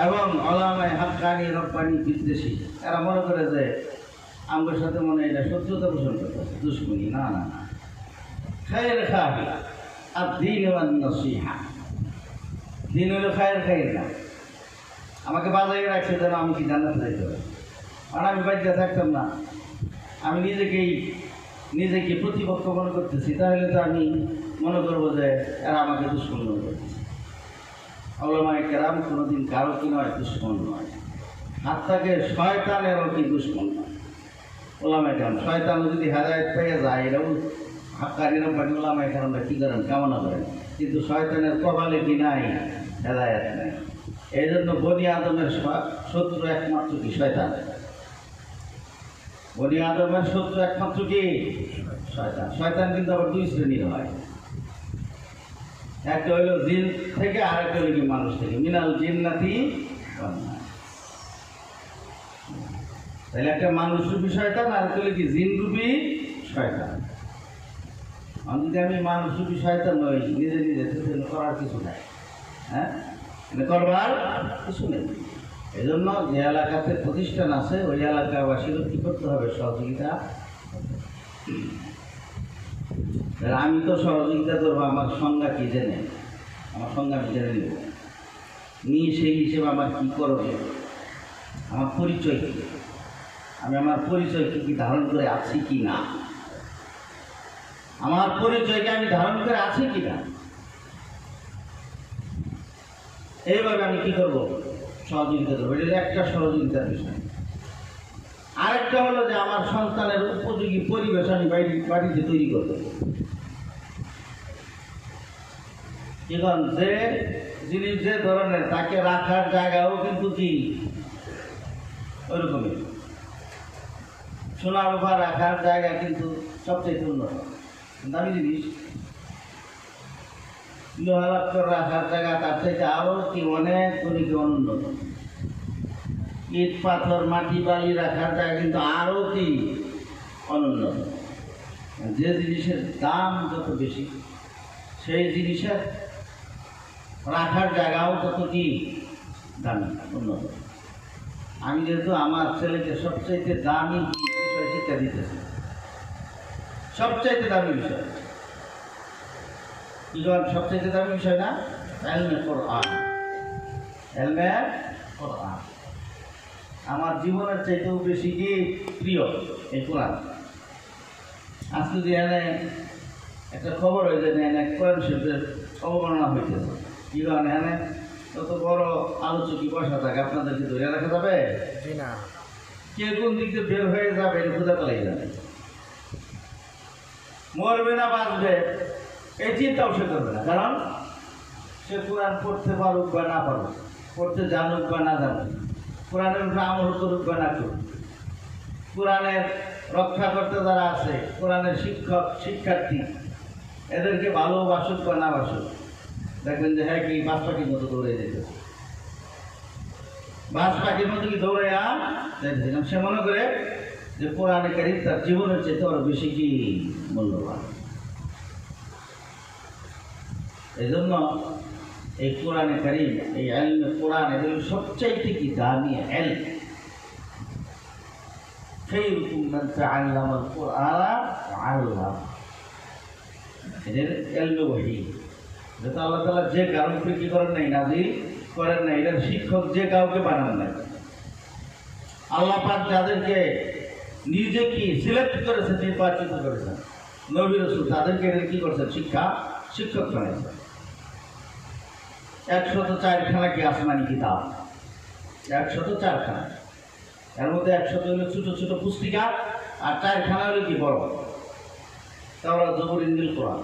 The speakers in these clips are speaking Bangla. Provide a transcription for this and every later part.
এবং ওলামায়ে হাক্কানি রব্বানি বিদ্বেষী এরা মনে করে যে আমার সাথে মনে এটা শত্রুতা পোষণ করতেছে, দুশ্মনী। না না না, খায়ের খাহি আর দিন ওয়ান নসিহা। দিন হলো খায়ের খায়ের না। আমাকে বাজারে রাখছে যেন আমি কি জান্নাতে যাইতে পারি, আর আমি বাড়িতে থাকতাম না। আমি নিজেকে প্রতিপক্ষ মনে করতেছি, তাহলে তো আমি মনে করবো যে এরা আমাকে দুশ্মন মনে করতেছে। ওলামায়ে কেরাম কোনোদিন কারো কি নয়, দুশ্মন নয়। হাত্তাকে শয়তানেরও কি দুশ্মন নয়। ওলামায়ে কেরাম শয়তানও যদি হেদায়েত পেয়ে যায়, এরাও হাক্কানি রব্বানি ওলামায়ে কেরামরা কী করেন, কামনা করেন, কিন্তু শয়তানের কপালে কি নাই, হেদায়েত নাই। এই জন্য বনি আদমের শত্রু একমাত্র কি, শয়তান। বনি আদমের শত্রু একমাত্র কি, শয়তান। শয়তান কিন্তু আবার দুই শ্রেণীর হয়, একটা হইল জিন থেকে, আর একটা হইল কি মানুষ থেকে। মিনাল জিন্নাতি ওয়ান নাস। তাহলে একটা মানুষ রূপী শয়তান, আর একটা হইল কি জিন রূপী শয়তান। যদি আমি মানুষ রূপী শয়তান নই, নিজে নিজে করার কিছু নাই, হ্যাঁ, করবার কিছু নেই। এই জন্য যে এলাকাতে প্রতিষ্ঠান আছে ওই এলাকাবাসীরও কী করতে হবে, সহযোগিতা। আমি তো সহযোগিতা করবো আমার সংজ্ঞা কি জেনে, আমার সংজ্ঞা আমি জেনে নেব, নিয়ে সেই হিসেবে আমার কী করবে, আমার পরিচয় কী, আমি আমার পরিচয় কি ধারণ করে আছি কি না, আমার পরিচয়কে আমি ধারণ করে আছি কি না, এইভাবে আমি কি করব, সহযোগিতা করবো। এটা একটা সহযোগিতার বিষয়। আরেকটা হলো যে আমার সন্তানের উপযোগী পরিবেশ আমি বাড়িতে তৈরি করবো। এখন যে জিনিস যে ধরনের, তাকে রাখার জায়গাও কিন্তু কি ওইরকমই। সোনা রূপা রাখার জায়গা কিন্তু সবচেয়ে উন্নত, দামি জিনিস। লোহালক্কর রাখার জায়গা তার থেকে আরও কি অনেক গুণিকে অনুন্নত। ইট পাথর মাটি বালি রাখার জায়গা কিন্তু আরও কি অনুন্নত। যে জিনিসের দাম যত বেশি, সেই জিনিসের রাখার জায়গাও তত কি দামি, উন্নত। আমি যেহেতু আমার ছেলেকে সবচাইতে দামি বিষয় শিক্ষা দিতেছি, সবচাইতে দামি বিষয় কি, সবচাইতে দামি বিষয় না, ইলমে কোরআন। ইলমে কোরআন আমার জীবনের চাইতেও বেশি কি প্রিয় এই কোরআন। আজকে যদি এনে একটা খবর হয়ে যায়, এনে কোরআন শরীফের অবমাননা হইতেছে, কি কারণে এনে তত বড় আলোচকি বসা থাকে, আপনাদেরকে ধরে রাখা যাবে না। কে কোন দিক দিয়ে বের হয়ে যাবে এটা খোঁজা পালাই যাবে, মরবে না বাঁচবে এই চিন্তাও সে করবে না। কারণ সে কোরআন পড়তে পারুক বা না পারুক, পড়তে জানুক বা না জানুক, কোরআনের উপরে আমল করুক বা না করুক, কোরআনের রক্ষা করতে যারা আছে, কোরআনের শিক্ষক শিক্ষার্থী, এদেরকে ভালোবাসুক বা না বাসুক, দেখবেন যে হ্যাঁ কি বাস পাখির মতো দৌড়ে যেতেছে, বাস পাখির মতো কি দৌড়ে যেতেছিলাম। সে মনে করে যে কোরআনে কারীম তার জীবনের চেয়ে আরো বেশি কি মূল্যবান। এই জন্য এই কোরআনে কারীম, এই ইলমে কোরআন, এগুলো সবচাইতে কি দামি ইলম। খায়রুকুম মান তাআল্লামাল কোরআনা ওয়া আল্লামা। এদের ইলমে ওহী, যেটা আল্লাহ তাআলা যে কারণে কি করেন নাই, নাযিল করেন নাই, এদের শিক্ষক যে কাউকে বানান নাই। আল্লাহ পাক যাদেরকে নিজে কি সিলেক্ট করেছেন, নির্বাচিত করেছেন, নবী রাসূল, তাদেরকে এদের কি করছেন, শিক্ষক বানিয়েছেন। 104খানা কি আসমানি কিতাব, 104খানা। এর মধ্যে 100 হলো ছোট ছোট পুস্তিকা, আর 4খানা হলো কি বড়, তাওরাত, জবুর, ইনজিল, কোরআন।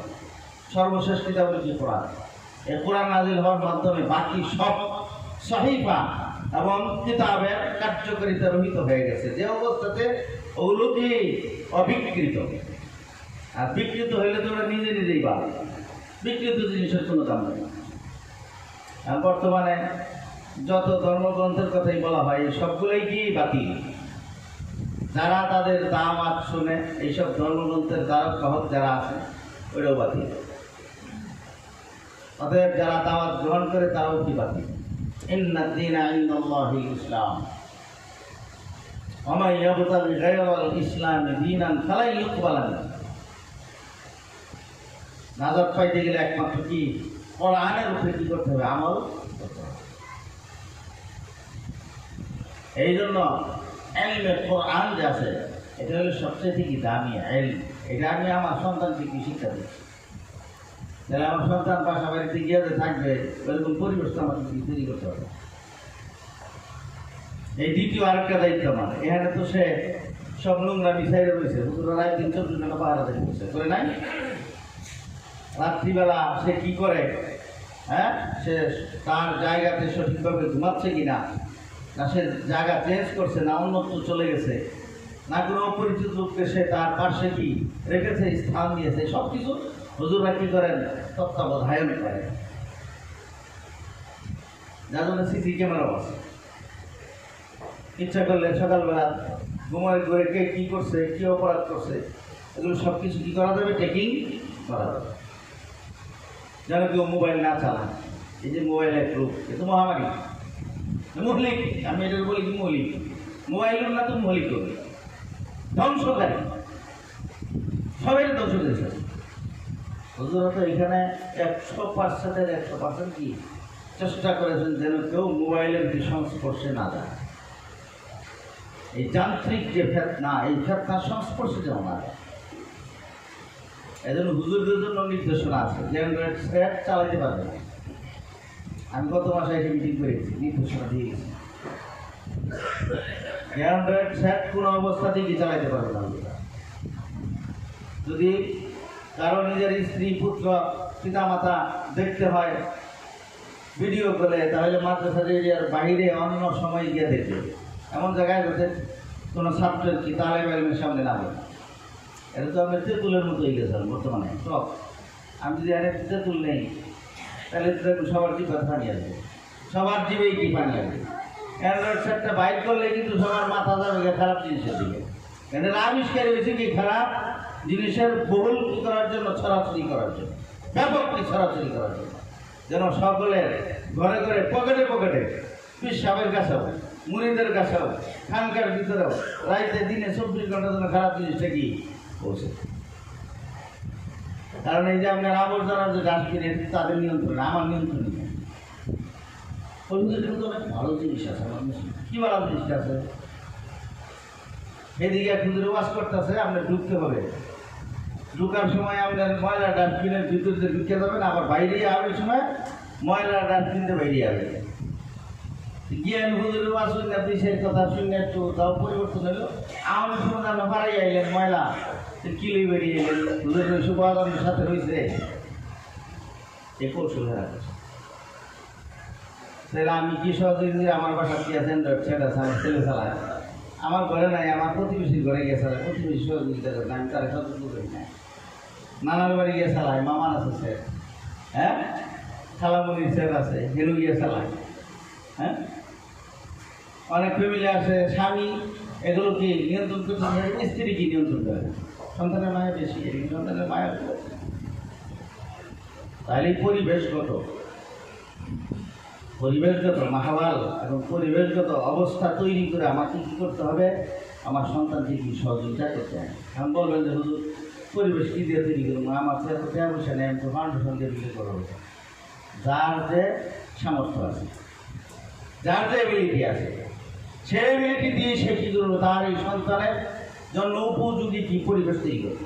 সর্বশেষ কিতাব হলো কি কোরআন। এই কোরআন নাযিল হওয়ার মাধ্যমে বাকি সব সহিফা এবং কিতাবের কার্যকারিতা রহিত হয়ে গেছে, যে অবস্থাতে ওগুলো কি অবিকৃত। আর বিকৃত হইলে তো ওরা নিজে নিজেই বাদ, বিকৃত জিনিসের কোনো দাম নেই। আর বর্তমানে যত ধর্মগ্রন্থের কথাই বলা হয়, সবগুলোই কি বাতিল। যারা তাদের দাওয়াত শুনে, এইসব ধর্মগ্রন্থের দ্বারক বাহক যারা আছে, ওইটাও বাতিল। অতএব যারা দাওয়াত গ্রহণ করে তারাও কি বাতিল। ইন্নাদ দীনা ইনদাল্লাহিল ইসলাম ওয়া মান ইয়াবতাগি গায়রাল ইসলামি দীনান ফালা ইউকবালা মিনহু। নাজাত পাইতে গেলে একমাত্র কি কোরআনের উপরে কি করতে হবে? আমল করতে হবে। এই জন্য ইলমে কোরআন যে আছে এটা হলো সবচেয়ে কি দামি ইলম। এটা আমি আমার সন্তানকে কি শিক্ষা দিচ্ছি। তাহলে আমার সন্তান বাসা বাড়িতে গিয়ে থাকবে এরকম পরিবেশটা আমাকে তৈরি করতে হবে। এই দ্বিতীয় আরেকটা দায়িত্ব আমার। এখানে তো সে সব নোংরা মিশাইলে রয়েছে, রাত দিন 24 ঘন্টা পাহারা দেখতেছে করে নাই। রাত্রিবেলা সে কি করে, হ্যাঁ, সে তার জায়গাতে সঠিকভাবে ঘুমাচ্ছে কিনা, না সে জায়গা চেঞ্জ করছে, না অন্যত্র চলে গেছে, না কোনো অপরিচিত লোককে সে তার পাশে কি রেখেছে, স্থান দিয়েছে, সব কিছু হুজুররা কি করেন? তত্ত্বাবধায়ন করেন। যার জন্য সিসি ক্যামেরাও আছে। ইচ্ছা করলে সকালবেলা ঘুমায় ঘুরে কে কী করছে, কী অপরাধ করছে, এগুলো সব কিছু কী করা যাবে? টেকিং করা যাবে, যেন কেউ মোবাইল না চালায়। এই যে মোবাইলের প্রুফ, এ তো মহামারী, মৌলিক। আমি এটা বলি কি মৌলিক, মোবাইলের না তো মৌলিক করবে, ধ্বংসকারী, সবাই ধ্বংস করেছে। হুজুরা তো এখানে 100%-এর 100% কি চেষ্টা করেছেন যেন কেউ মোবাইলের কি সংস্পর্শে না যায়। এই যান্ত্রিক যে ফেতনা, এই ফেতনার সংস্পর্শে যেন না যায়। এই জন্য হুজুরদের জন্য নির্দেশনা আছে যে অ্যান্ড্রয়েড সেট চালাতে পারবে না। আমি গত মাসে এসে মিটিং করেছি, নির্দেশনা দিয়ে গেছি অ্যান্ড্রয়েড সেট কোনো অবস্থাতেই কি চালাতে পারবে না। যদি কারো নিজের স্ত্রী, পুত্র, পিতামাতা দেখতে হয় ভিডিও কলে, তাহলে মাদ্রাসার এরিয়ার বাইরে অন্য সময় গিয়ে দেখবে। এমন জায়গায় যাতে কোনো ছাত্রের কি তালেব ইলমের সামনে না বলে। এটা তো আমরা তেঁতুলের মতো হয়ে গেছে বর্তমানে সব। আমি যদি এর তেঁতুল নেই তাহলে দেখুন সবার জিভে পানি আসবে, সবার জিভেই কি পানি আসবে। অ্যান্ড্রয়েড সেটটা বাইক করলে কিন্তু সবার মাথা যাবে খারাপ জিনিসের দিকে। এটা আবিষ্কার হয়েছে কি খারাপ জিনিসের বহুল কি করার জন্য, ছড়াছড়ি করার জন্য, ব্যাপক কি ছড়াছড়ি করার জন্য, যেন সকলের ঘরে ঘরে পকেটে পকেটে, পীর সাহেবের কাছেও, মুরিদের কাছেও, খানকার ভিতরেও রাইতে দিনে 24 ঘন্টা যেন খারাপ জিনিসটা কি পৌঁছে। কারণ এই যে আপনার আবর্জনার যে ডাস্টবিন, তাদের নিয়ন্ত্রণে, আমার নিয়ন্ত্রণে নেই। কিন্তু অনেক ভালো জিনিস আছে, আমার কি ভালো জিনিস আছে। এদিকে খুঁজে ওয়াশ করতেছে, আপনার ঢুকতে হবে, ঢুকার সময় আপনার ময়লা ডাস্টবিনের ভিতর দিয়ে ঢুকে যাবেন, আবার বাইরে আসার সময় ময়লা ডাস্টবিন দিয়ে বাইরে আসবে। গিয়ে আমি হুজুরের ওয়াশ শুনে আপনি সেই কথা শুনে একটু তাও পরিবর্তন হলো। আমার শুনে আপনি বাড়াই আইলেন ময়লা, কিলোই বেরিয়ে এলেন, হুজুরের সুবাদের সাথে রয়েছে এ কৌশল রাখছে। তাহলে আমি কি সহযোগী, আমার বাসা কি আছেন, সেটা আছে, আমার ছেলে চালায়, আমার ঘরে নাই, আমার প্রতিবেশীর ঘরে গিয়ে চালায়, প্রতিবেশী সহযোগিতা করে, আমি তারা সহযোগিতা করি না। নানার বাড়ি গিয়ে চালায়, মামার আছে স্যার, হ্যাঁ, খালামনির স্যার আছে, হেলু গিয়ে চালায়, হ্যাঁ। অনেক ফ্যামিলি আছে স্বামী এগুলো কি নিয়ন্ত্রণ করতে, স্ত্রী কি নিয়ন্ত্রণ করে, সন্তানের মায়া বেশি, সন্তানের মায়া। তাহলে পরিবেশগত মাহাওয়াল এবং পরিবেশগত অবস্থা তৈরি করে আমাকে কী করতে হবে? আমার সন্তানকে কি সহযোগিতা করতে হবে। আমি বলবেন যে হুজুর পরিবেশ কী দিয়ে তৈরি করবো, আমার তো এত টাকা পয়সা নেই, আমি তো ফাউন্ডেশন দিয়ে বিক্রি করবো। যার যে সামর্থ্য আছে, যার যে এবিলিটি আছে, সেই এবিলিটি দিয়ে সে কী করবো? তার এই সন্তানের জন্য উপযোগী কি পরিবেশ তৈরি করবে।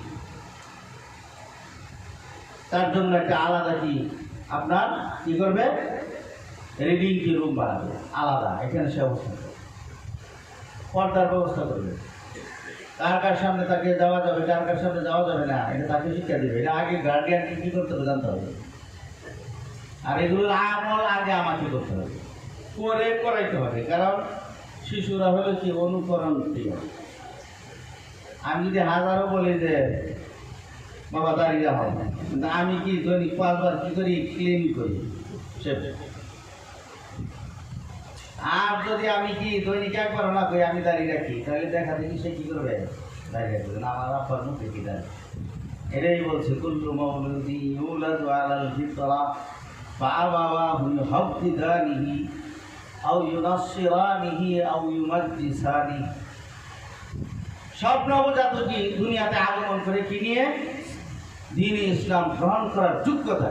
তার জন্য একটা আলাদা কি আপনার কী করবে? রিডিং কি রুম বানাবে আলাদা, এখানে সে অবস্থান করবে, পর্দার ব্যবস্থা করবে, কার কার সামনে তাকে যাওয়া যাবে, কার কার সামনে যাওয়া যাবে না, এটা তাকে শিক্ষা দেবে। এটা আগে গার্ডিয়ানকে কী করতে হবে জানতে হবে। আর এগুলোর আমল আগে আমাকে করতে হবে, করাইতে হবে। কারণ শিশুরা হলে কি অনুকরণ প্রিয়। আমি যদি হাজারও বলি যে বাবা দাঁড়িয়ে হবে, কিন্তু আমি কি দৈনিক 5 বার কী করি? ক্লিন করি সে। আর যদি আমি কি দৈনিক 1 বার না করি, আমি দাঁড়িয়ে রাখি, তাহলে দেখা দেখি সে কী করবে? দাঁড়িয়ে রাখবে না। আমার আব্বার মুখে কি দাঁড়িয়ে, এটাই বলছে কুল্লু মাউলুদিন ইউলাদু আলাল ফিতরা ফাআবাওয়াহু ইউহাওয়িদানিহি আও ইউনাসসিরানিহি আও ইউমাজ্জিসানি। সব নবজাতকই দুনিয়াতে আগমন করে কি নিয়ে? দ্বীন ইসলাম গ্রহণ করার যোগ্যতা।